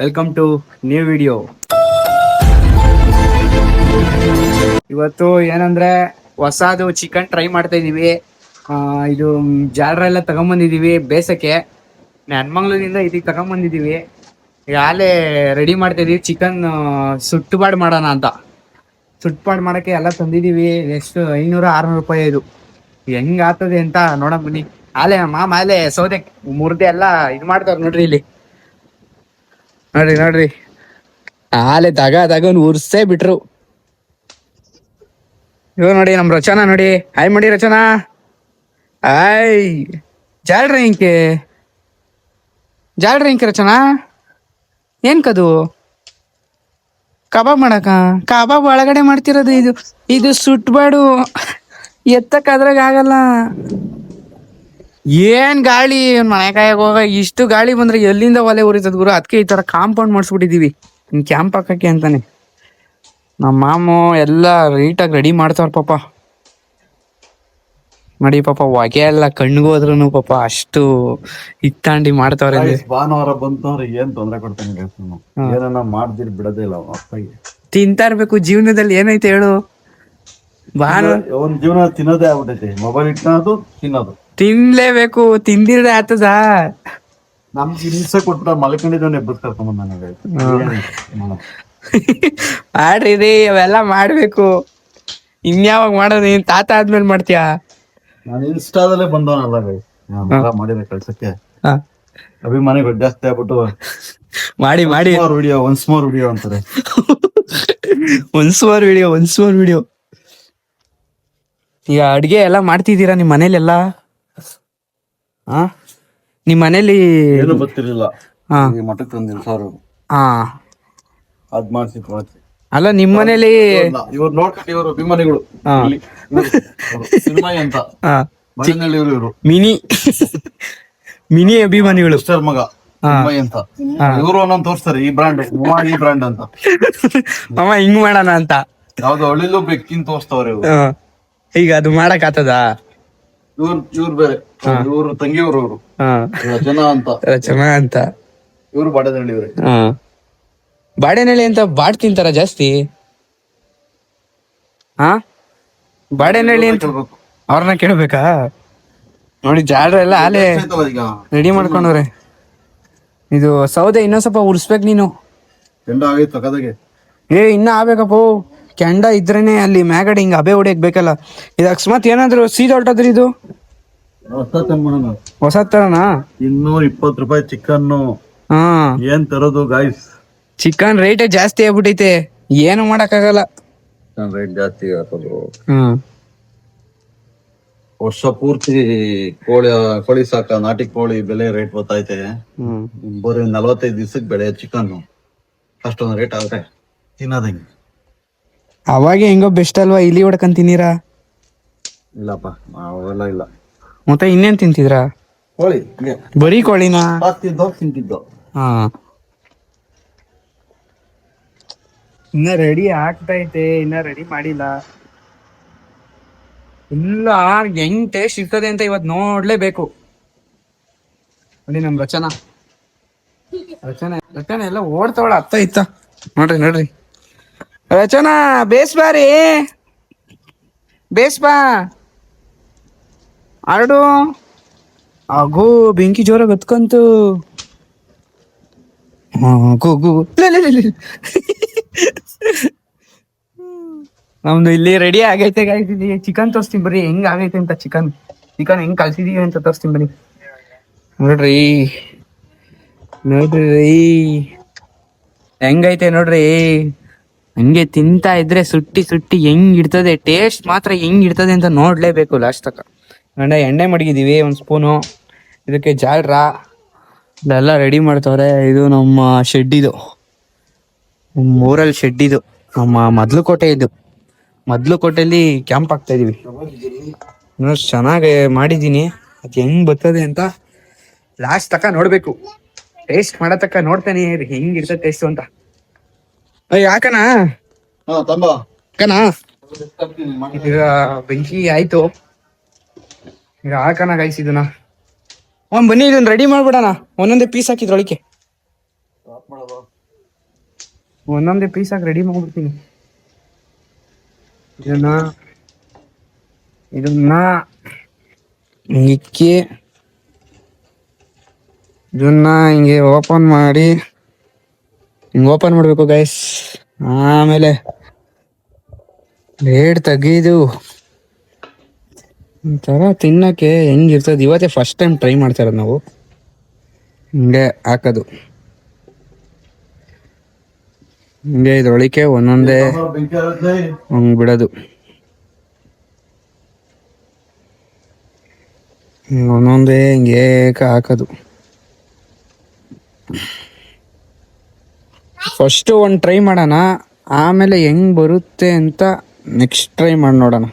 Welcome to new video. ಇವತ್ತು ಏನಂದ್ರೆ ಹೊಸದು ಚಿಕನ್ ಟ್ರೈ ಮಾಡ್ತಾ ಇದೀವಿ. ಇದು ಜಾಲರೆಲ್ಲ ತಗೊಂಬಂದಿದೀವಿ ಬೇಸಕ್ಕೆ. ನೆನ್ಮಂಗ್ಳೂರಿಂದ ಇದಕ್ಕೆ ತಗೊಂಬಂದಿದೀವಿ. ಈಗ ಆಲೇ ರೆಡಿ ಮಾಡ್ತಾ ಇದೀವಿ. ಚಿಕನ್ ಸುಟ್ಟುಪಾಡು ಮಾಡೋಣ ಅಂತ. ಸುಟ್ಟುಪಾಡು ಮಾಡೋಕ್ಕೆ ಎಲ್ಲ ತಂದಿದೀವಿ. ಎಷ್ಟು 500-600 ರೂಪಾಯಿ ಇದು. ಹೆಂಗ್ ಆಗ್ತದೆ ಅಂತ ನೋಡಕ್ ಬನ್ನಿ. ಆಲೆ ಮಾಮ ಆಲೆ ಸೌದೆ ಮುರ್ದೆ ಎಲ್ಲ ಇದು ಮಾಡ್ತಾರ ನೋಡ್ರಿ ಇಲ್ಲಿ. ನೋಡ್ರಿ ಆಲೆ ತಗೊಂಡ್ ಉರ್ಸೇ ಬಿಟ್ರು. ಇವ್ ನೋಡಿ ನಮ್ ರಚನಾ ನೋಡಿ. ಹಾಯ್ ಮಾಡಿ ರಚನಾ. ಆಯ್ ಜಾಲ್ರಿ ಇಂಕೆ ರಚನಾ. ಏನ್ ಕದು ಕಬಾಬ್ ಮಾಡಕ? ಕಬಾಬ್ ಒಳಗಡೆ ಮಾಡ್ತಿರೋದು ಇದು. ಇದು ಸುಟ್ಬಾಡು ಎತ್ತಕ್ ಅದ್ರಾಗ ಆಗಲ್ಲ. ಏನ್ ಗಾಳಿ ಮನೆ ಕಾಯಕ್ ಹೋಗ. ಇಷ್ಟು ಗಾಳಿ ಬಂದ್ರೆ ಎಲ್ಲಿಂದ ಒಲೆ ಉರಿತದ ಗುರು. ಅದಕ್ಕೆ ಈ ತರ ಕಾಂಪೌಂಡ್ ಮಾಡಿಸ್ಬಿಟ್ಟಿದೀವಿ ಕ್ಯಾಂಪ್ ಹಾಕಕ್ಕೆ ಅಂತಾನೆ. ನಮ್ಮ ಮಾಮು ಎಲ್ಲ ನೀಟಾಗಿ ರೆಡಿ ಮಾಡ್ತಾವ್ರ ಪಾಪ. ನೋಡಿ ಪಾಪ ಹೊಗೆ ಎಲ್ಲ ಕಣ್ಗೋದ್ರುನು ಪಾಪ ಅಷ್ಟು ಇತ್ತಾಂಡಿ ಮಾಡ್ತಾವ್ರೆ. ಭಾನುವಾರ ಬಂತಂದ್ರೆ ಏನ್ ತೊಂದ್ರೆ ಕೊಡ್ತಾನೆ. ಏನನ್ನ ಮಾಡ್ದಿರ್ ಬಿಡದೇ ಇಲ್ಲ. ತಿಂತಾ ಇರ್ಬೇಕು. ಜೀವನದಲ್ಲಿ ಏನೈತೆ ಹೇಳು. ಒಂದ್ ಜೀವನ ತಿನ್ನೋದೇ ಆಗ್ಬಿಟ್ಟೈತೆ. ಮೊಬೈಲ್ ಇಟ್ಕೊಳ್ಳೋದು ತಿನ್ನೋದು. ತಿನ್ಲೇಬೇಕು. ತಿಂದಿದ್ರೆ ಆತದ. ನಮ್ಗೆ ಹಿಂಸೆ ಕೊಟ್ಟ ಮಲ್ಕೊಂಡಿದ್ದವನ್ನ ಎಬ್ಬಸ್ ಕರ್ಕೊಂಡ್ ನನಗೆ ಮಾಡ್ರಿ ರೀ ಅವೆಲ್ಲ ಮಾಡ್ಬೇಕು. ಇನ್ಯಾವಾಗ ಮಾಡೋದು? ನೀನ್ ತಾತ ಆದ್ಮೇಲೆ ಮಾಡ್ತೀಯಾ? ನಾನು ಇನ್ಸ್ಟಾದಲ್ಲೇ ಬಂದವನಲ್ಲ ಮಾಡಿದ ಕೆಲ್ಸಕ್ಕೆ ಅಭಿಮಾನಿಗಳು ಜಾಸ್ತಿ ಆಗ್ಬಿಟ್ಟು ಮಾಡಿ ಒನ್ಸ್ ಮೋರ್ ವಿಡಿಯೋ ಅಂತಾರೆ. Once more video. ಈಗ ಅಡ್ಗೆ ಎಲ್ಲ ಮಾಡ್ತಿದ್ದೀರಾ ನಿಮ್ ಮನೇಲೆಲ್ಲ? ನಿಮ್ ಮನೇಲಿ ಏನು ಗೊತ್ತಿರ್ಲಿಲ್ಲ. ಮಠಕ್ಕೆ ತಂದಿಲ್ಲ ಸಾರು. ಅದ್ ಮಾಡ್ಸಿ ಅಲ್ಲ ನಿಮ್ ಮನೇಲಿ ಇವ್ರು ನೋಡ್ಕೊಂಡು ಇವರು ಅಭಿಮಾನಿಗಳು ಸಿನಿಮಾ ಅಂತ ಇವರು ಮಿನಿ ಅಭಿಮಾನಿಗಳು. ಸಿಸ್ಟರ್ ಮಗ ಅಂತ ಇವರು ಒಂದೊಂದು ತೋರಿಸ್ತಾರೆ. ಈ ಬ್ರಾಂಡ್ ಅಂತ ಮಾಮ ಹಿಂಗ್ ಮಾಡೋಣ ಅಂತ. ಯಾವ್ದು ಹಳ್ಳಿಲೂ ಬೆಕ್ಕಿನ್ ತೋರಿಸ್ತವ್ರೆ ಇವ್ರು. ಈಗ ಅದು ಮಾಡಕ್ ಆತದ? ಇವ್ರು ಬೇರೆ. ಇವ್ರು ತಂಗಿಯವರು. ಇವರು ರಚನಾ ಅಂತ ಇವ್ರು ಬಾಡದಳ್ಳಿವ್ರೆ. ಬಾಳೆನಳ್ಳಿ ಅಂತ ತಿಂತಾರ ಜಾಸ್ತಿ. ಬಾಳೆನಳ್ಳಿ ಅಂತ ಅವ್ರನ್ನ ಕೇಳ್ಬೇಕಾ? ನೋಡಿ ಜಾಡ್ರ ಎಲ್ಲ ಆಲೆ ರೆಡಿ ಮಾಡ್ಕೊಂಡವ್ರೆ. ಇದು ಸೌದೆ ಇನ್ನೊಂದ್ ಸ್ವಲ್ಪ ಉರ್ಸ್ಬೇಕು ನೀನು. ಇನ್ನ ಆಗ್ಬೇಕಪ್ಪ. ಕೆಂಡ ಇದ್ರೇನೆ ಅಲ್ಲಿ ಮ್ಯಾಗಡೆ ಹಿಂಗ ಅಬೆ ಹೊಡಿಯಕ್ ಬೇಕಲ್ಲ. ಇದು ಅಕಸ್ಮಾತ್ ಏನಾದ್ರು ಸೀದಾ ಹೊಲ್ಟದ್ರಿ ಇದು ಹೊಸ ತರನಾ? 220 ರೂಪಾಯಿ ಚಿಕನ್. ಏನ್ ತರೋದು ಗಾಯ್ಸ್? ಚಿಕನ್ ರೇಟ್ ಜಾಸ್ತಿ ಆಗ್ಬಿಟ್ಟೈತೆ. ಏನು ಮಾಡಕ್ ಆಗಲ್ಲ. ರೇಟ್ ಜಾಸ್ತಿ ವರ್ಷ ಪೂರ್ತಿ ಕೋಳಿ ಸಾಕ ನಾಟಿ ಕೋಳಿ ಬೆಲೆ ರೇಟ್ ಗೊತ್ತೈತೆ. ಬರೀ 45 ದಿವಸಕ್ಕೆ ಬೆಳೆ ಚಿಕನ್ ಅಷ್ಟೊಂದು ರೇಟ್ ಆಗುತ್ತೆ. ತಿನ್ನೋದಂಗೆ ಅವಾಗ ಹೆಂಗೋ ಬೆಸ್ಟ್ ಅಲ್ವಾ? ಇಲ್ಲಿ ಹೊಡ್ಕೊಂಡ್ ತಿನ್ನೀರಾ? ಇಲ್ಲಪ್ಪ ಅವೆಲ್ಲ ಇಲ್ಲ. ಮತ್ತೆ ಇನ್ನೇನ್ ತಿಂತಿದ್ರ? ಕೋಳಿ. ಬರೀ ಕೋಳಿನಾ? ತಿಂತಿದ್ದೋ. ಇನ್ನ ರೆಡಿ ಆಗ್ತೈತೆ. ಇನ್ನ ರೆಡಿ ಮಾಡಿಲ್ಲ. ಇಲ್ಲ ಹೆಂಗ್ ಟೇಸ್ಟ್ ಇರ್ತದೆ ಅಂತ ಇವತ್ ನೋಡ್ಲೇಬೇಕು. ನೋಡಿ ನಮ್ ರಚನಾ ಎಲ್ಲ ಓಡ್ತಾವಳ ಅತ್ತ ಇತ್ತ. ನೋಡ್ರಿ ರಚನಾ ಬೇಸ್ ಬಾ ಆಡು. ಆಗೋ ಬೆಂಕಿ ಜೋರಾಗಿ ಹತ್ಕಂತು. ನಮ್ದು ಇಲ್ಲಿ ರೆಡಿ ಆಗೈತೆ ಗಾಯ್ತಿದೀವಿ. ಚಿಕನ್ ತೋರಿಸ್ತೀನಿ ಬರ್ರಿ ಹೆಂಗ್ ಆಗೈತೆ ಅಂತ. ಚಿಕನ್ ಹೆಂಗ್ ಕಲ್ಸಿದೀವಿ ಅಂತ ತೋರಿಸ್ತೀನಿ ಬನ್ನಿ. ನೋಡ್ರಿ ಹೆಂಗೈತೆ ನೋಡ್ರಿ. ಹಂಗೆ ತಿಂತಾ ಇದ್ರೆ ಸುಟ್ಟಿ ಹೆಂಗ್ ಇರ್ತದೆ. ಟೇಸ್ಟ್ ಮಾತ್ರ ಹೆಂಗ್ ಇರ್ತದೆ ಅಂತ ನೋಡ್ಲೇಬೇಕು ಲಾಸ್ಟ್ ತಕ. ಎಣ್ಣೆ ಮಡಗಿದೀವಿ 1 ಸ್ಪೂನು. ಇದಕ್ಕೆ ಜಾಲ್ರ ಇದೆಲ್ಲ ರೆಡಿ ಮಾಡ್ತವ್ರೆ. ಇದು ನಮ್ಮ ಶೆಡ್. ಇದು ಊರಲ್ಲಿ ಶೆಡ್. ಇದು ನಮ್ಮ ಮೊದ್ಲು ಕೋಟೆಯಲ್ಲಿ ಕ್ಯಾಂಪ್ ಆಗ್ತಾ ಇದೀವಿ. ಚೆನ್ನಾಗಿ ಮಾಡಿದೀನಿ. ಅದ್ ಹೆಂಗ್ ಬರ್ತದೆ ಅಂತ ಲಾಸ್ಟ್ ತಕ ನೋಡ್ಬೇಕು. ಟೇಸ್ಟ್ ಮಾಡತಕ್ಕ ನೋಡ್ತಾನೆ ಹೆಂಗ್ ಇರ್ತದೆ ಟೇಸ್ಟ್ ಅಂತ. ಯಾಕನ ಈಗ ಬೆಂಕಿ ಆಯ್ತು. ಈಗ ಹಾಕನ ಗೈಸ್ ಇದನ್ನ. ಬನ್ನಿ ಇದನ್ನ ರೆಡಿ ಮಾಡ್ಬಿಡಣ. ಒಂದೊಂದೇ ಪೀಸ್ ಹಾಕಿದ್ರೊಳಕ್ಕೆ. ಒಂದೊಂದೇ ಪೀಸ್ ಆಗಿ ರೆಡಿ ಮಾಡ್ಬಿಡ್ತೀನಿ. ಇದನ್ನ ಇಕ್ಕಿ ಇದನ್ನ ಹಿಂಗೆ ಓಪನ್ ಮಾಡಿ ಹಿಂಗೆ ಓಪನ್ ಮಾಡಬೇಕು ಗೈಸ್. ಆಮೇಲೆ ಬ್ಲೇಡ್ ತೆಗೀದು ಒಂಥರ ತಿನ್ನಕ್ಕೆ ಹೆಂಗಿರ್ತದೆ. ಇವತ್ತೇ ಫಸ್ಟ್ ಟೈಮ್ ಟ್ರೈ ಮಾಡ್ತಾ ಇರೋದು ನಾವು. ಹಿಂಗೆ ಹಾಕೋದು, ಹಿಂಗೆ ಇದ್ರೊಳಕ್ಕೆ ಒಂದೊಂದೇ ಹಂಗೆ ಬಿಡೋದು. ಒಂದೊಂದೇ ಹಿಂಗೆ ಹಾಕೋದು. ಫಸ್ಟು ಒಂದು ಟ್ರೈ ಮಾಡೋಣ, ಆಮೇಲೆ ಹೆಂಗೆ ಬರುತ್ತೆ ಅಂತ ನೆಕ್ಸ್ಟ್ ಟ್ರೈ ಮಾಡಿ ನೋಡೋಣ.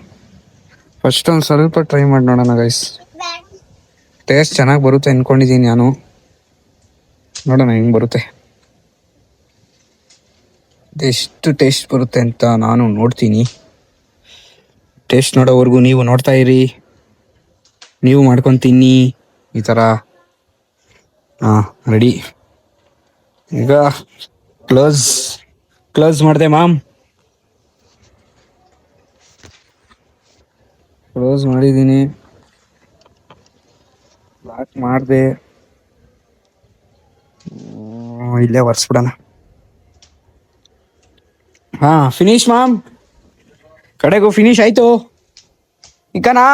ಫಸ್ಟ್ ಒಂದು ಸ್ವಲ್ಪ ಟ್ರೈ ಮಾಡಿ ನೋಡೋಣ ಗೈಸ್. ಟೇಸ್ಟ್ ಚೆನ್ನಾಗಿ ಬರುತ್ತೆ ಅಂದ್ಕೊಂಡಿದ್ದೀನಿ ನಾನು. ನೋಡೋಣ ಹೆಂಗೆ ಬರುತ್ತೆ, ಎಷ್ಟು ಟೇಸ್ಟ್ ಬರುತ್ತೆ ಅಂತ ನಾನು ನೋಡ್ತೀನಿ. ಟೇಸ್ಟ್ ನೋಡೋವರೆಗೂ ನೀವು ನೋಡ್ತಾ ಇರಿ, ನೀವು ಮಾಡ್ಕೊಂಡು ತಿನ್ನಿ ಈ ಥರ. ಹಾಂ ರೆಡಿ. ಈಗ ಕ್ಲೋಸ್ ಮಾಡಿದೆ ಮಾಮ್, ಕ್ಲೋಸ್ ಮಾಡಿದ್ದೀನಿ, ಲಾಕ್ ಮಾಡಿದೆ. ಇಲ್ಲೇ ಒರೆಸ್ಬಿಡೋಣ. ಹಾಂ ಫಿನಿಶ್ ಮಾಮ್, ಕಡೆಗೂ ಫಿನಿಶ್ ಆಯಿತು. ಇಕ್ಕನಾ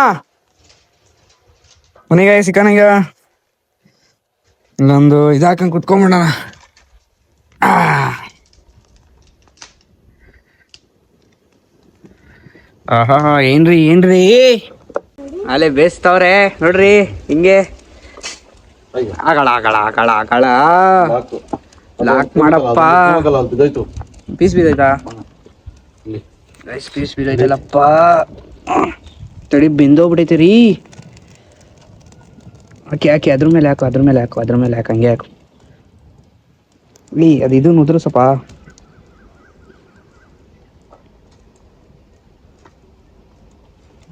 ಮನೆಗೆ ಸಿಕ್ಕನ. ಈಗ ಇಲ್ಲೊಂದು ಇದು ಹಾಕೊಂಡು ಕುತ್ಕೊಂಡ್ಬಿಡೋಣ. ಆಹಾ ಏನ್ರಿ ಅಲ್ಲೇ ಬೇಯಿಸ್ತವ್ರೆ ನೋಡ್ರಿ. ಹಿಂಗೆ ಆಗಳ ಲಾಕ್ ಮಾಡಪ್ಪ. ಪೀಸ್ ಬಿದ್ದೈತಾ? ಪೀಸ್ ಬಿದ್ದೈತಲ್ಲಪ್ಪ. ತಡಿ ಬೆಂದೋಗ್ಬಿಟ್ಟೈತೆ ರೀ. ಹಾಕಿ ಅದ್ರ ಮೇಲೆ ಹಾಕು ಹಂಗೆ ಹಾಕು. ಅದು ಇದು ಉದುರು ಸ್ವಲ್ಪ.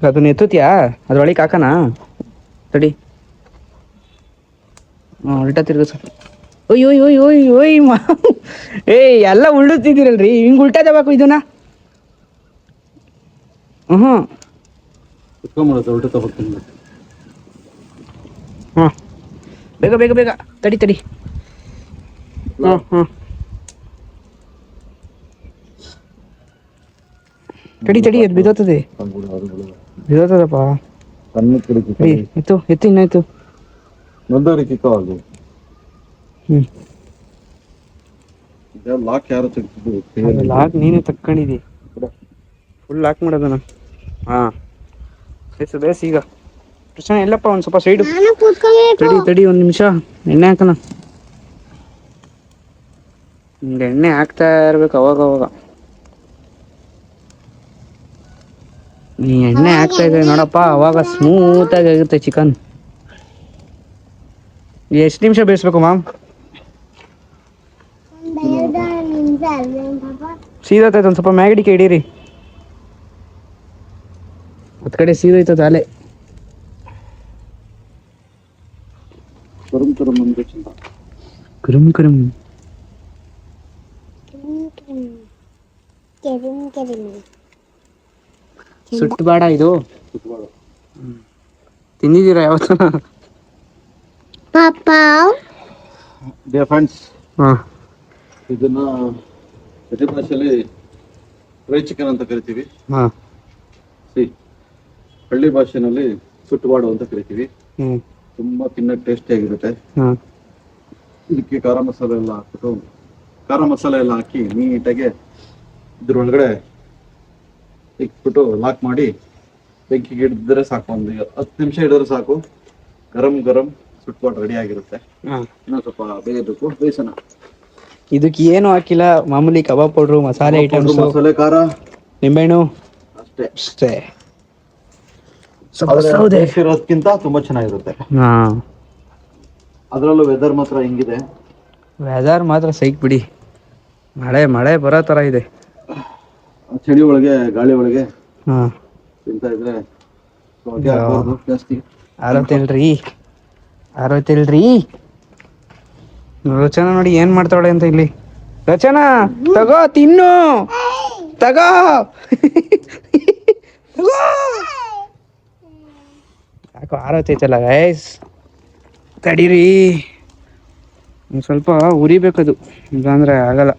ಅದನ್ನ ಎತ್ತುತ್ತೀಯಾ? ಅದ್ರೊಳಗೆ ಹಾಕಣ ತಡಿ. ಉಲ್ಟಾ ತಿರ್ಗ ಸ್ವಲ್ಪ. ಓಯ್ ಎಲ್ಲ ಉಳ್ಳುತ್ತಿದ್ದೀರಲ್ರಿ, ಹಿಂಗೆ ಉಲ್ಟಾ ತಗೋಬೇಕು ಇದನ್ನ. ಹಾಂ ಬೇಗ ತಡಿ. ಹಾಂ ತಡಿ ಅದು ಬಿದ್ದೋತದಪ್ಪ. ಎತ್ತು ಇನ್ನಾಯ್ತು. ಲಾಕ್ ನೀನೇ ತಕ್ಕೊಂಡಿದಿ. Full lock ಮಾಡೋದನ. ಹಾಂ ಬೇಸ್. ಈಗ ಕೃಷ್ಣ ಎಲ್ಲಪ್ಪ ಒಂದು ಸ್ವಲ್ಪ ಸೈಡು ತಡಿ ಒಂದು ನಿಮಿಷ. ಎಣ್ಣೆ ಹಾಕೋಣ. ಹಿಂಗೆ ಎಣ್ಣೆ ಹಾಕ್ತಾ ಇರ್ಬೇಕು ಅವಾಗ. ನೀ ಎಣ್ಣೆ ಹಾಕ್ತಾ ಇದ್ರೆ ನೋಡಪ್ಪ, ಅವಾಗ ಸ್ಮೂತಾಗಿ ಆಗುತ್ತೆ ಚಿಕನ್. ಎಷ್ಟು ನಿಮಿಷ ಬೇಯಿಸ್ಬೇಕು ಮಾಮ್? ಸೀದೋತೈತೆ, ಒಂದು ಸ್ವಲ್ಪ ಮ್ಯಾಗಡಿಕೆ ಹಿಡೀರಿ. ಹತ್ತು ಕಡೆ ಸೀದೋಯ್ತದ ಅಲೆ. ಕರುಮ್ ಸುಟ್ಟು ಬೇಡ ಇದು. ತಿಂದಿದ್ದೀರಾ ಯಾವತ್ತ? ಇದನ್ನ ಪ್ರತಿ ಭಾಷೆಯಲ್ಲಿ ಫ್ರೈ ಚಿಕನ್ ಅಂತ ಕರಿತೀವಿ. ಹಳ್ಳಿ ಭಾಷೆನಲ್ಲಿ ಸುಟ್ಟುಬಾಡು ಅಂತ ಕರಿತೀವಿ. ತುಂಬಾ ತಿನ್ನಕ್ಕೆ ಟೇಸ್ಟಿ ಆಗಿರುತ್ತೆ. ಇದಕ್ಕೆ ಖಾರ ಮಸಾಲೆ ಎಲ್ಲ ಹಾಕಿ ನೀಟಾಗಿ ಇದ್ರೊಳಗಡೆ ಇಟ್ಬಿಟ್ಟು ಲಾಕ್ ಮಾಡಿ ಬೆಂಕಿಗೆ ಹಿಡಿದ್ರೆ ಸಾಕು. ಒಂದು 10 ನಿಮಿಷ ಹಿಡಿದ್ರೆ ಸಾಕು. ಗರಂ ಸುಟ್ಬಾಡು ರೆಡಿ ಆಗಿರುತ್ತೆ. ಇನ್ನೊಂದು ಸ್ವಲ್ಪ ಬೇಯಬೇಕು, ಬೇಯಿಸೋಣ. ಇದಕ್ಕೆ ಏನು ಹಾಕಿಲ್ಲ, ಮಾಮೂಲಿ ಕಬಾಬ್ ಪೌಡ್ರು, ಮಸಾಲೆ ಐಟಮ್ಸ್, ಮಸಾಲೆ, ಖಾರ, ನಿಂಬೆಹಣ್ಣು ಅಷ್ಟೇ. ಇರೋದಕ್ಕಿಂತ ತುಂಬಾ ಚೆನ್ನಾಗಿರುತ್ತೆ. ಅದ್ರಲ್ಲೂ ವೆದರ್ ಮಾತ್ರ ಹೆಂಗಿದೆ? ವೆದರ್ ಮಾತ್ರ ಸೈಕ್ ಬಿಡಿ. ಮಳೆ ಬರೋ ತರ ಇದೆ. ಚಳಿ ಒಳಗೆ ಗಾಳಿ ಒಳಗೆ ತಿಂತಾ ಇದ್ರೆ ಜಾಸ್ತಿ ಆರೋತಿಲ್ರಿ. ರೋಚನ ನೋಡಿ ಏನ್ ಮಾಡ್ತಾಳೆ ಅಂತ ಇಲ್ಲಿ. ರಚನಾ ತಗೋ ತಿನ್ನು, ತಗೋ ತಗೋ. ಯಾಕೋ ಆರೋತೈತಲ್ಲ ಗೈಸ್, ತಡೀರಿ ಒಂದು ಸ್ವಲ್ಪ ಉರಿಬೇಕದು, ಇಲ್ಲಾಂದ್ರೆ ಆಗಲ್ಲ.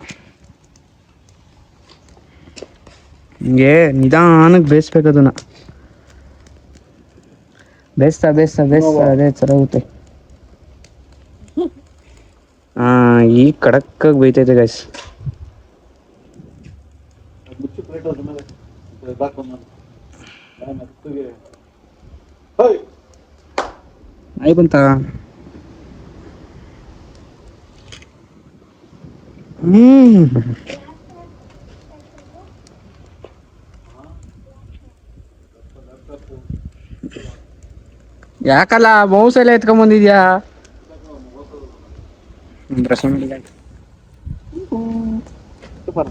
ಹಿಂಗೆ ನಿಧಾನಕ್ಕೆ ಬೇಯಿಸ್ಬೇಕು ಅದನ್ನ. ಬೇಯಿಸ್ತಾ ಬೇಯಿಸ್ತಾ ಬೇಯಿಸ್ತಾ ಅದೇ ಚೆನ್ನಾಗುತ್ತೆ. ಈಗ ಕಡಕ್ಕಾಗಿ ಬೇಯ್ತೈತೆ ಗೈಸ್. ಮುಚ್ಚು ಪ್ಲೇಟ್ ಅದ್ರ ಮೇಲೆ ಆಯ್ ಬಂತ. ಯಾಕಲ್ಲ ಮೌಸ್ ಎಲ್ಲ ಎತ್ಕೊಂಬಂದಿದ್ಯಾ? ರಸ ಮಾಡಿಲ್ಲ. Super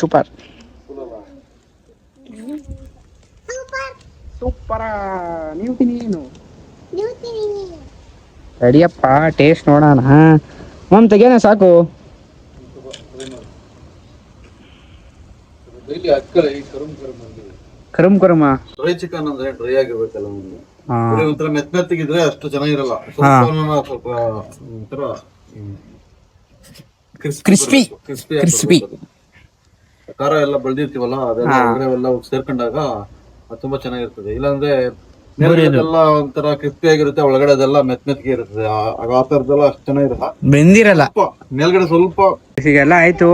super super. ನೀವು ತಿನ್ನಿ. ರೆಡಿಯಪ್ಪ, ಟೇಸ್ಟ್ ನೋಡೋಣ. ಮಮ್ ತೆಗೇನ ಸಾಕು. ಕರುಮ್ ಕರುಮ ಡ್ರೈ ಚಿಕನ್ ಅಂದ್ರೆ ಡ್ರೈ ಆಗಿರ್ಬೇಕಲ್ಲ, ಒಂಥರ ಮೆತ್ತಗಿದ್ರೆ ಅಷ್ಟು ಚೆನ್ನಾಗಿರಲ್ಲ. ಸ್ವಲ್ಪ ಒಂಥರ ಕ್ರಿಸ್ಪಿ ಕ್ರಿಸ್ಪಿ. ಖಾರ ಎಲ್ಲ ಬೆಳೆದಿರ್ತೀವಲ್ಲ, ಅದೆಲ್ಲ ಹೊರಗಡೆ ಸೇರ್ಕೊಂಡಾಗ ಅದು ತುಂಬಾ ಚೆನ್ನಾಗಿರ್ತದೆ. ಇಲ್ಲಾಂದ್ರೆ ಮೇಲ್ಗಡೆದೆಲ್ಲ ಒಂಥರ ಕ್ರಿಸ್ಪಿ ಆಗಿರುತ್ತೆ, ಒಳಗಡೆ ಅದೆಲ್ಲ ಮೆತ್ತಗೆ ಇರ್ತದೆ. ಆ ತರದೆಲ್ಲ ಅಷ್ಟು ಚೆನ್ನಾಗಿರಲ್ಲ, ಬೆಂದಿರಲ್ಲ. ಮೇಲ್ಗಡೆ ಸ್ವಲ್ಪ ಈಗೆಲ್ಲ ಆಯ್ತು,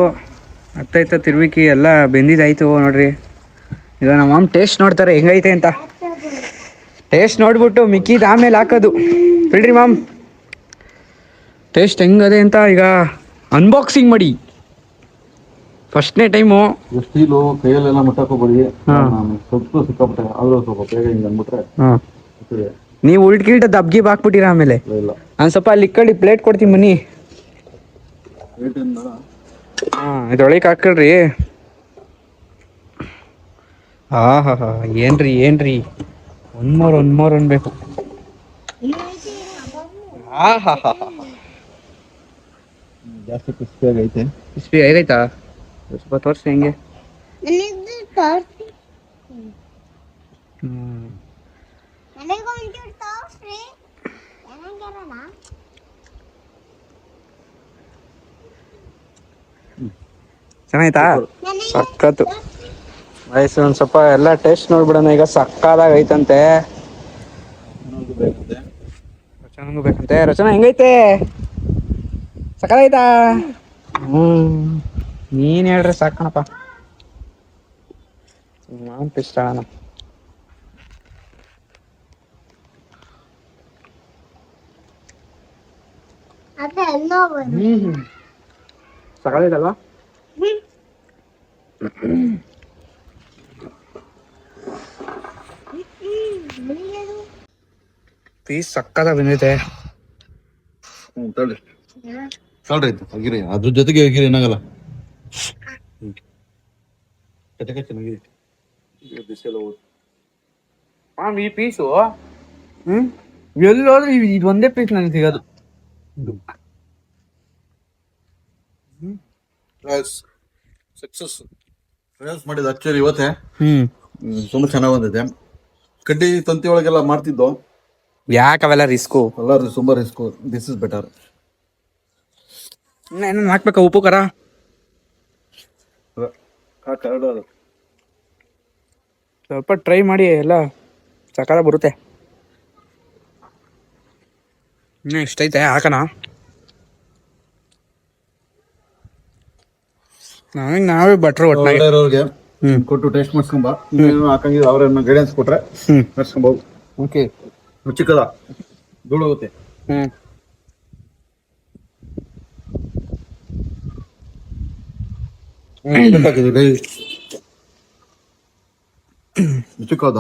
ಹತ್ತೈತ ತಿರ್ವಿಕಿ ಎಲ್ಲ ಬೆಂದಿದ್ದಾಯ್ತು ನೋಡ್ರಿ. ಈಗ ನಮ್ಮ ಮಾಮ್ ಟೇಸ್ಟ್ ನೋಡ್ತಾರೆ ಹೆಂಗೈತೆ ಅಂತ. ಟೇಸ್ಟ್ ನೋಡ್ಬಿಟ್ಟು ಮಿಕ್ಕಿದ ಆಮೇಲೆ ಹಾಕೋದು. ಬಿಡ್ರಿ ಮಾಮ್, ಟೇಸ್ಟ್ ಹೆಂಗದೆ ಅಂತ ಈಗ ಅನ್ಬಾಕ್ಸಿಂಗ್ ಮಾಡಿ. ಫಸ್ಟ್ನೇ ಟೈಮು. ಸ್ಟೀಲು ಕೈಯಲ್ಲೆಲ್ಲ ಮುಟ್ಟಕೋಬೇಡಿ, ಸ್ವಲ್ಪ ಸಿಕ್ಕಾಪಟ್ಟೆ ಆದ್ರೂ ಸ್ವಲ್ಪ ಬೇಗ ಹಿಂಗೆ ಅಂದ್ಬಿಟ್ರೆ. ನೀವು ಉಲ್ಟ್ ದಬ್ಗಿ ಹಾಕ್ಬಿಟ್ಟಿರ ಆಮೇಲೆ. ಇಲ್ಲ, ನಾನು ಸ್ವಲ್ಪ ಅಲ್ಲಿ ಇಕ್ಕಳಿ ಪ್ಲೇಟ್ ಕೊಡ್ತೀನಿ ಬನ್ನಿ. ಇದೊಳಗೆ ಹಾಕಳ್ರಿ. ಹಾ ಏನ್ರಿ ಒಂದ್ ಮೋರ್ ಅನ್ಬೇಕು. ಜಾಸ್ತಿ ಕ್ರಿಸ್ಪಿಯಾಗಿ ಐತೆ. ಕ್ರಿಸ್ಪಿ ಆಗೈತಾ? ಸ್ವಲ್ಪ ತೋರಿಸಿ ಹೆಂಗೆ. ಚೆನ್ನಾಯ್ತಾ? ಸಕ್ಕತ್ತು ವಯಸ್ಸು. ಒಂದು ಸ್ವಲ್ಪ ಎಲ್ಲ ಟೇಸ್ಟ್ ನೋಡ್ಬಿಡೋಣ ಈಗ. ಸಕ್ಕದಾಗ ಐತಂತೆ. ರಚನೆಗೂ ಬೇಕಂತೆ. ರಚನಾ ಹೆಂಗೈತೆ? ಸಕ್ಕದಾಯ್ತಾ? ನೀನ್ ಹೇಳ್ರೆ ಸಾಕಣಪ್ಪ. ನಾನು ಪಿಷ್ಟ ಸಕ್ಕದಾಯ್ತಲ್ವಾ? ಪೀಸ್ ಸಕ್ಕದಾಗ ಬಂದೈತೆ. ತಗೊಳ್ರಿ ಅಗಿರಿ, ಅದ್ರ ಜೊತೆಗೆ ಅಗಿರಿ ಏನಾಗಲ್ಲ. ಈ ಪೀಸು ಎಲ್ಲೋದ್ರೆ ಇದೊಂದೇ ಪೀಸ್ ನನಗೆ ಸಿಗೋದು. ಸಕ್ಸಸ್ ಮಾಡಿದ ಆಕ್ಚುಲಿ ಇವತ್ತೇ ತುಂಬಾ ಚೆನ್ನಾಗಿ ಬಂದಿದೆ. ಕಡ್ಡಿ ತಂತಿ ಒಳಗೆಲ್ಲ ಮಾಡ್ತಿದ್ದು, ಯಾಕೆ ಅವೆಲ್ಲ ರಿಸ್ಕು? ಎಲ್ಲ ತುಂಬಾ ರಿಸ್ಕು. This is better. ಏನು ಹಾಕ್ಬೇಕಾ? ಉಪ್ಪು ಖಾರ ಸ್ವಲ್ಪ ಟ್ರೈ ಮಾಡಿ, ಎಲ್ಲ ಸಕಾಲ ಬರುತ್ತೆ. ಇನ್ನೂ ಇಷ್ಟೈತೆ ಹಾಕೋಣ. ನಾವೇ ಭಟ್ರು ಒಟ್ಟಾಗೆ ಕೊಟ್ಟು ಟೇಸ್ಟ್ ಮಾಡಿಸ್ಕೊಂಬ. ಹಾಕಂಗಿದ್ರೆ ಅವ್ರನ್ನ ಗೈಡೆನ್ಸ್ ಕೊಟ್ರೆ ಮಾಡಿಸ್ಕೊಬೋದು. ಓಕೆ, ಚಿಕ್ಕದ ಧೂಳು ಹೋಗುತ್ತೆ. ಚಿಕ್ಕದ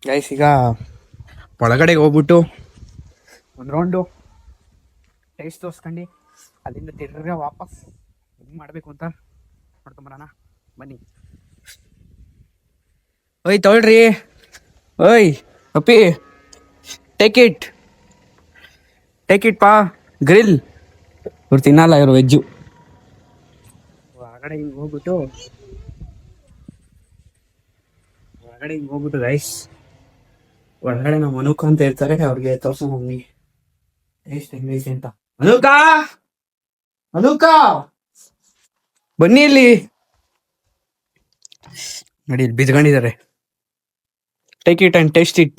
ಗೈಸ್, ಈಗ ಒಳಗಡೆಗೆ ಹೋಗ್ಬಿಟ್ಟು ಒಂದು ರೌಂಡು ಟೇಸ್ಟ್ ತೋರಿಸ್ಕೊಂಡು ಅಲ್ಲಿಂದ ತಿರ್ಗ ವಾಪಸ್ ಹೆಂಗೆ ಮಾಡಬೇಕು ಅಂತ ನೋಡ್ಕೊಂಬರೋಣ ಬನ್ನಿ. ಓಯ್ ತೊಗೊಳ್ರಿ ಓಯ್ ಅಪ್ಪಿ, ಟೇಕ್ ಇಟ್ ಪಾ, ಗ್ರಿಲ್. ಇವ್ರು ತಿನ್ನಲ್ಲ, ಇವ್ರು ವೆಜ್ಜು. ಹೊರಗಡೆ ಹಿಂಗೆ ಹೋಗ್ಬಿಟ್ಟು ರೈಸ್ ಒಳಗಡೆ ನಮ್ಮ ಅನುಕ ಅಂತ ಇರ್ತಾರೆ, ಅವ್ರಿಗೆ ತೋರ್ಸೋ ಮಮ್ಮಿ ಟೇಸ್ಟ್ ಹೆಂಗೈತೆ ಅಂತ. ಅನುಕ ಬನ್ನಿ ಇಲ್ಲಿ ನೋಡಿ, ಇಲ್ಲಿ ಬಿದ್ಕೊಂಡಿದ್ದಾರೆ. Take it and taste it.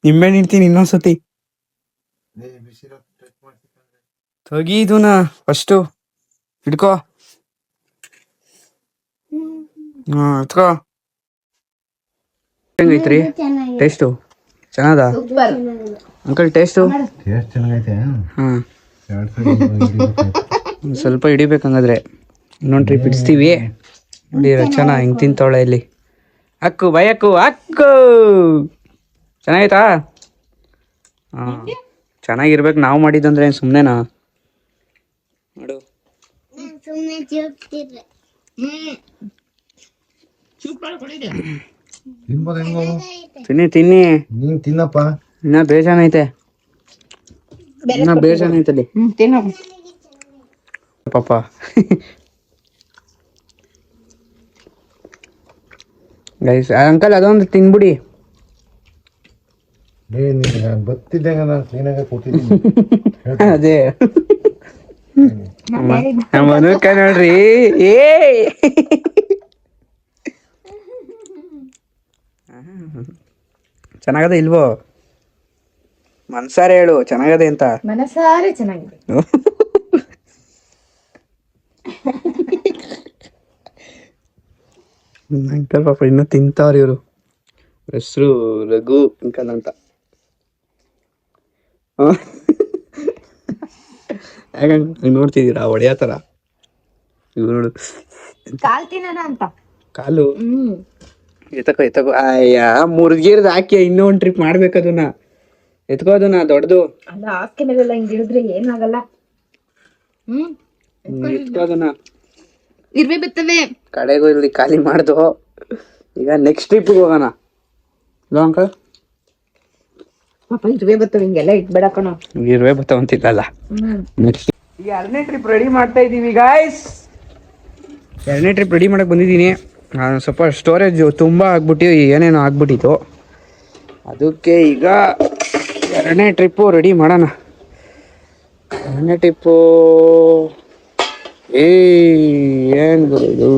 ನಿಂಬೆ ನಿಂತೀನಿ ಇನ್ನೊಂದ್ಸತಿ ತೆಗೀದುನ ಫಸ್ಟು ಹಿಡ್ಕೋ. ಎತ್ಕೋ. ಹೆಂಗೈತ್ರಿ ಟೇಸ್ಟು? ಚೆನ್ನಾದ ಅಂಕಲ್ ಟೇಸ್ಟು? ಚೆನ್ನಾಗೈತೆ. ಹಾಂ, ಸ್ವಲ್ಪ ಹಿಡಿಬೇಕಂಗಾದ್ರೆ ಇನ್ನೊಂದು ಟ್ರಿಪ್ ಇಡಿಸ್ತೀವಿ. ನೋಡಿ ರಚನಾ ಹೆಂಗ್ ತಿಂತವಳೆ ಇಲ್ಲಿ. ಅಕ್ಕು ಬಯಕ್ಕು ಅಕ್ಕು ಚೆನ್ನಾಗೈತಾ? ಹಾಂ, ಚೆನ್ನಾಗಿರ್ಬೇಕು. ನಾವು ಮಾಡಿದ್ದಂದ್ರೆ ಏನು ಸುಮ್ಮನೆನಾ? ನೋಡು ತಿನ್ನಿ ತಿನ್ನಿ, ನೀನ್ ತಿನ್ನಪ್ಪ. ಇನ್ನ ಬೇಜಾನೈತೆ, ಇನ್ನ ಬೇಜಾನೈತಲ್ಲಿ ಪಾಪ. ಗೈಸ್ ಅಂಕಲ್ ಅದೊಂದು ತಿನ್ಬಿಡಿ. ಬತ್ತಿದ್ದಾಗ ನಾನು ಕ್ಲೀನಾಗ ಕೊಟ್ಟಿದ್ದೀನಿ. ಅದೇ ಮನುಕ ನೋಡ್ರಿ. ಏ ಚೆನ್ನಾಗದೆ ಇಲ್ವೋ? ಮನ್ಸಾರೆ ಹೇಳು ಚೆನ್ನಾಗದೆ ಅಂತ. ಮನಸಾರೆ ಚೆನ್ನಾಗಿದೆ. ಅಂಕಲ್ ಪಾಪ ಇನ್ನೂ ತಿಂತಾವ್ರಿ ಇವರು. ಹೆಸರು ರಘು ಅಂಕಲ್ ಅಂತ. ಯಾಕಂಗ್ ನೋಡ್ತಿದ್ದೀರಾ ಒಡೆಯ ಥರ? ಇವ್ರು ನೋಡು, ಕಾಲ್ ತಿನ್ನೋಣ ಅಂತ. ಕಾಲು ಎತ್ತಕೋ. ಅಯ್ಯ, ಮುರ್ಗಿರ್ದು ಹಾಕಿ ಇನ್ನೂ ಒಂದು ಟ್ರಿಪ್ ಮಾಡ್ಬೇಕು. ಅದನ್ನ ಎತ್ಕೋ, ಅದನ್ನ ದೊಡ್ಡದು ಅಲ್ಲ, ಹಾಸ್ಕೆನೆಲ್ಲ ಹಿಂಗ್ ಹಿಡಿದ್ರೆ ಏನಾಗಲ್ಲ. ಎತ್ಕೋ ಅದನ್ನ. ಇರ್ವೆ ಬರ್ತವೆ. ಕಡೆಗೂ ಇಲ್ಲಿ ಖಾಲಿ ಮಾಡ್ದು. ಈಗ ನೆಕ್ಸ್ಟ್ ಟ್ರಿಪ್ಗೆ ಹೋಗೋಣ. ಇಲ್ಲ ಅಂಕಲ್? ಪಾಪ ಇರ್ವೆ ಬರ್ತವೆ, ಹಿಂಗೆಲ್ಲ ಇಟ್ಬೇಡ ಕಣೋ. ಇರುವೆ ಬರ್ತಾವಂತಿಲ್ಲಲ್ಲ. ನೆಕ್ಸ್ಟ್ ಈಗ 2ನೇ ಟ್ರಿಪ್ ರೆಡಿ ಮಾಡ್ತಾ ಇದ್ದೀವಿ ಗಾಯ್ಸ್. 2ನೇ ಟ್ರಿಪ್ ರೆಡಿ ಮಾಡಕ್ಕೆ ಬಂದಿದ್ದೀನಿ. ಸ್ವಲ್ಪ ಸ್ಟೋರೇಜ್ ತುಂಬ ಆಗ್ಬಿಟ್ಟು ಏನೇನೋ ಆಗ್ಬಿಟ್ಟಿತ್ತು. ಅದಕ್ಕೆ ಈಗ 2ನೇ ಟ್ರಿಪ್ಪು ರೆಡಿ ಮಾಡೋಣ. 2ನೇ ಟ್ರಿಪ್ಪು ಏನು ಬರೋದು?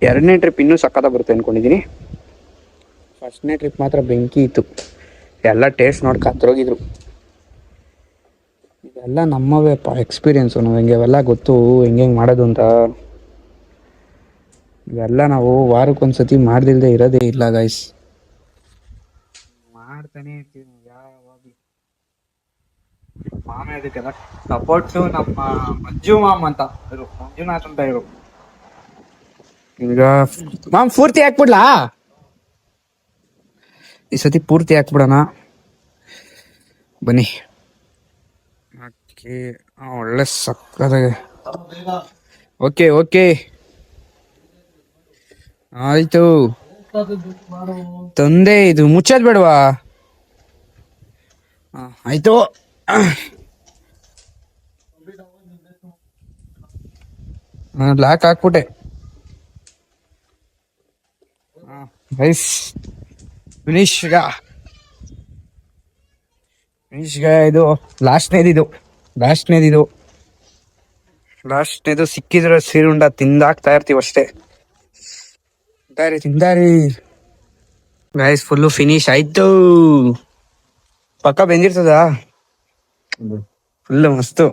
2ನೇ ಟ್ರಿಪ್ ಇನ್ನೂ ಸಕ್ಕತ್ತ ಬರುತ್ತೆ ಅಂದ್ಕೊಂಡಿದ್ದೀನಿ. 1ನೇ ಟ್ರಿಪ್ ಮಾತ್ರ ಬೆಂಕಿ ಇತ್ತು. ಎಲ್ಲ ಟೇಸ್ಟ್ ನೋಡಿ ಕತ್ತರೋಗಿದ್ರು. ಇದೆಲ್ಲ ನಮ್ಮವೇ ಎಕ್ಸ್ಪೀರಿಯೆನ್ಸು. ನಾವು ಅವೆಲ್ಲ ಗೊತ್ತು ಹೆಂಗೆ ಮಾಡೋದು ಅಂತ. ಇವೆಲ್ಲ ನಾವು ವಾರಕ್ಕೊಂದ್ಸತಿ ಮಾಡ್ದಿಲ್ದೆ ಇರೋದೇ ಇಲ್ಲ ಗೈಸ್. ಮಾಡ್ತಾನೆ ಇರ್ತೀವಿ ನಾವು ಯಾವಾಗಲೂ. ಮಾಮ ಅದಕ್ಕೆಲ್ಲ ಸಪೋರ್ಟು. ನಮ್ಮ ಮಂಜು ಮಾಮ್ ಅಂತ ಇರು, ಮಂಜುನಾಥ್ ಅಂತ ಇರು. ಈಗ ಮಾಮ್ ಪೂರ್ತಿ ಹಾಕ್ಬಿಡ್ಲಾ? ಈ ಸತಿ ಪೂರ್ತಿ ಹಾಕ್ಬಿಡೋಣ ಬನ್ನಿ. ಒಳ್ಳೆ ಸಕ್ಕತ್ತಾಗೆ. ಓಕೆ ಆಯ್ತು, ತಂದೆ. ಇದು ಮುಚ್ಚೋದ್ ಬೇಡವಾ? ಆಯ್ತು. ಲಾಕ್ ಹಾಕ್ಬಿಟ್ಟೆ. ಗೈಸ್ ಫಿನಿಶ್ ಈಗ. ಇದು ಲಾಸ್ಟ್ನೇದು ಸಿಕ್ಕಿದ್ರೆ ಸೀರುಂಡ ತಿಂದಾಕ್ತಾ ಇರ್ತೀವಿ ಅಷ್ಟೇ. ತಿಂದಾರಿ ಗೈಸ್. ಫುಲ್ಲು ಫಿನಿಶ್ ಆಯ್ತು. ಪಕ್ಕ ಬೆಂದಿರ್ತದ ಫುಲ್ಲು ಮಸ್ತು.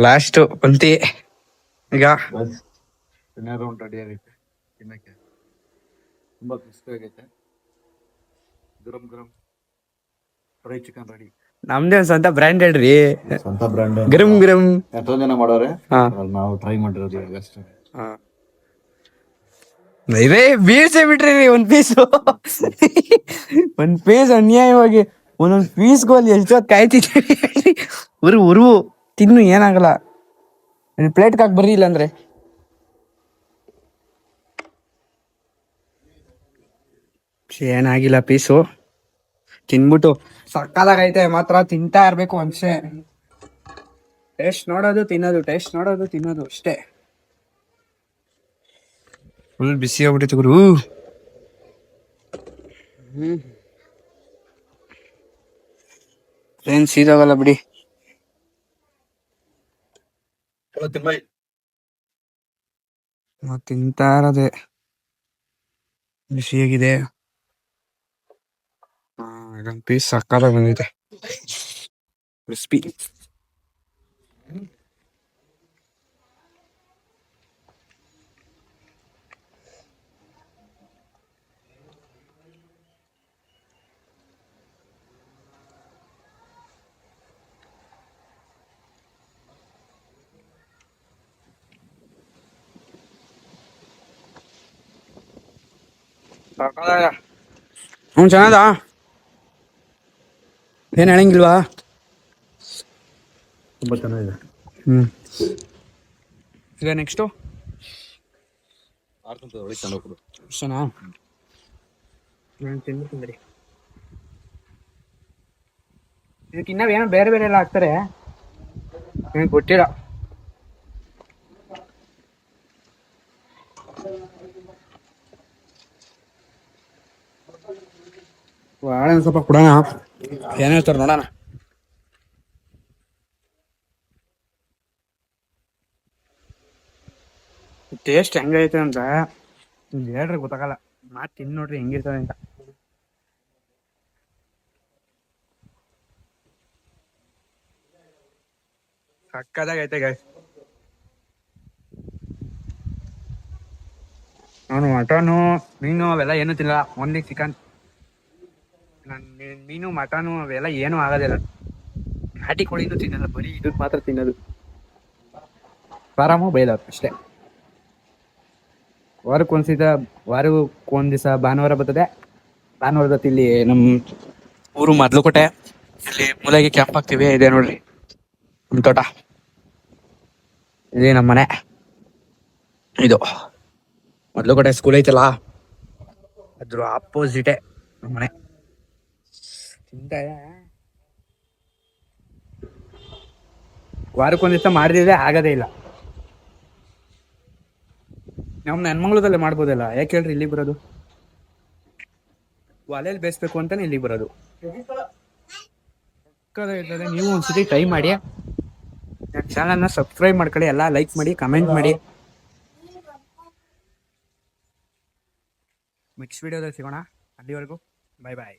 ಲಾಸ್ಟು ಪಂಕ್ತಿ ಈಗ. ರೌಂಡ್ ರೆಡಿ ಆಗೈತೆ ತಿನ್ನಕ್ಕೆ. ತುಂಬ ಕ್ರಿಸ್ಪಿ ಆಗೈತೆ. ಗರಂ ಫ್ರೈ ಚಿಕನ್ ರೆಡಿ. ನಮ್ದೇ ಒಂದು ಸ್ವಂತ ಬ್ರ್ಯಾಂಡ್ ಹೇಳ್ರಿ. ಸ್ವಂತ ಬ್ರ್ಯಾಂಡ್ ಗರಂ ಎಷ್ಟೊಂದು ಜನ ಮಾಡೋರೆ. ಹಾ, ನಾವು ಟ್ರೈ ಮಾಡಿರೋದು ಅಷ್ಟೇ. ಇವೇ ಬೀಳ್ಸೇ ಬಿಟ್ರಿ ಒಂದ್ ಪೀಸ್ ಅನ್ಯಾಯವಾಗಿ. ಒಂದೊಂದು ಪೀಸ್ಗೂ ಅಲ್ಲಿ ಎಷ್ಟೊತ್ತು ಕಾಯ್ತಿದ್ದೀವಿ. ಉರುವು ತಿನ್ನು, ಏನಾಗಲ್ಲ. ಪ್ಲೇಟ್ಗೆ ಹಾಕಿ ಬರ್ರಿ. ಇಲ್ಲಾಂದ್ರೆ ಏನಾಗಿಲ್ಲ ಪೀಸು ತಿನ್ಬಿಟ್ಟು ಸಕ್ಕದಾಗೈತೆ ಮಾತ್ರ ತಿಂತಾ ಇರ್ಬೇಕು ಅನ್ಸೆ. ಟೇಸ್ಟ್ ನೋಡೋದು ತಿನ್ನೋದು, ಟೇಸ್ಟ್ ನೋಡೋದು ತಿನ್ನೋದು ಅಷ್ಟೇ. ಫುಲ್ ಬಿಸಿ ಆಗ್ಬಿಟ್ಟಿತ್ತು ಗುರು. ಏನ್ ಸೀದಾಗಲ್ಲ ಬಿಡಿ. ತಿಂತಾ ಇರೋದೆ ಬಿಸಿಯಾಗಿದೆ. ಇದೊಂದು ಪೀಸ್ ಸಕ್ಕತ್ತಾಗಿ ಬಂದಿದೆ, ಕ್ರಿಸ್ಪಿ. ಚೆನ್ನಾದ ಏನ್ ಹೇಳಂಗಿಲ್ವಾ? ತುಂಬಾ ಚೆನ್ನಾಗಿದೆ. ಈಗ ನೆಕ್ಸ್ಟು ಒಳಗೆ ಇಷ್ಟನಾ? ತಿಂದ್ರಿ ಇದಕ್ಕೆ ಇನ್ನೂ ಏನೋ ಬೇರೆ ಬೇರೆ ಎಲ್ಲ ಹಾಕ್ತಾರೆ, ನನಗೆ ಗೊತ್ತಿಲ್ಲ. ಬಾಳೆ ಸ್ವಲ್ಪ ಕೊಡೋಣ, ಏನ್ ಹೇಳ್ತಾರೆ ನೋಡೋಣ. ಟೇಸ್ಟ್ ಹೆಂಗೈತೆ ಅಂತ ಹೇಳ್ರೆ ಗೊತ್ತಾಗಲ್ಲ, ಮಾತು ತಿಂದು ನೋಡ್ರಿ ಹೆಂಗಿರ್ತದೆ ಅಂತ. ಸಕ್ಕದಾಗೈತೆ ಗೈಸ್. ನಾನು ಮಟನು ಮೀನು ಅವೆಲ್ಲ ಏನೂ ತಿನ್ನಲ್ಲ, ಓನ್ಲಿ ಚಿಕನ್. ನಾನು ಮೀನು ಮಟನು ಅವೆಲ್ಲ ಏನೂ ಆಗೋದಿಲ್ಲ. ನಾಟಿ ಕೋಳಿನೂ ತಿನ್ನಲ್ಲ, ಬರೀ ಇದಕ್ಕೆ ಮಾತ್ರ ತಿನ್ನೋದು. ಫಾರಮು ಬೈಲರ್ ಅಷ್ಟೇ. ವಾರಕ್ಕೊಂದು ದಿವಸ ಭಾನುವಾರ ಬರ್ತದೆ. ಭಾನುವಾರದ ಇಲ್ಲಿ ನಮ್ಮ ಊರು ಮದ್ಲುಕೋಟೆ, ಇಲ್ಲಿ ಮೂಲೆಗೆ ಕ್ಯಾಂಪ್ ಹಾಕ್ತೀವಿ. ಇದೆ ನೋಡ್ರಿ ನಮ್ಮ ತೋಟ, ಇದೆ ನಮ್ಮ ಮನೆ. ಇದು ಮದ್ಲುಕೋಟೆ ಸ್ಕೂಲ್ ಐತಲ್ಲ, ಅದ್ರ ಆಪೋಸಿಟೇ ನಮ್ಮ ಮನೆ. ವಾರಕ್ಕೊಂದು ದಿವಸ ಮಾಡಿದ್ರೆ ಆಗೋದೇ ಇಲ್ಲ. ನಮ್ಮ ನೆನ್ಮಂಗ್ಳದಲ್ಲೇ ಮಾಡ್ಬೋದಲ್ಲ, ಯಾಕೆ ಹೇಳ್ರಿ ಇಲ್ಲಿಗೆ ಬರೋದು? ಒಲೆಯಲ್ಲಿ ಬೇಯಿಸ್ಬೇಕು ಅಂತಾನೆ ಇಲ್ಲಿಗೆ ಬರೋದು. ನೀವು ಒಂದ್ಸತಿ ಟ್ರೈ ಮಾಡಿ. ನನ್ನ ಚಾನಲ್ನ ಸಬ್ಸ್ಕ್ರೈಬ್ ಮಾಡ್ಕೊಳ್ಳಿ, ಎಲ್ಲ ಲೈಕ್ ಮಾಡಿ, ಕಮೆಂಟ್ ಮಾಡಿ. ನೆಕ್ಸ್ಟ್ ವಿಡಿಯೋದಲ್ಲಿ ಸಿಗೋಣ, ಅಲ್ಲಿವರೆಗೂ ಬಾಯ್ ಬಾಯ್.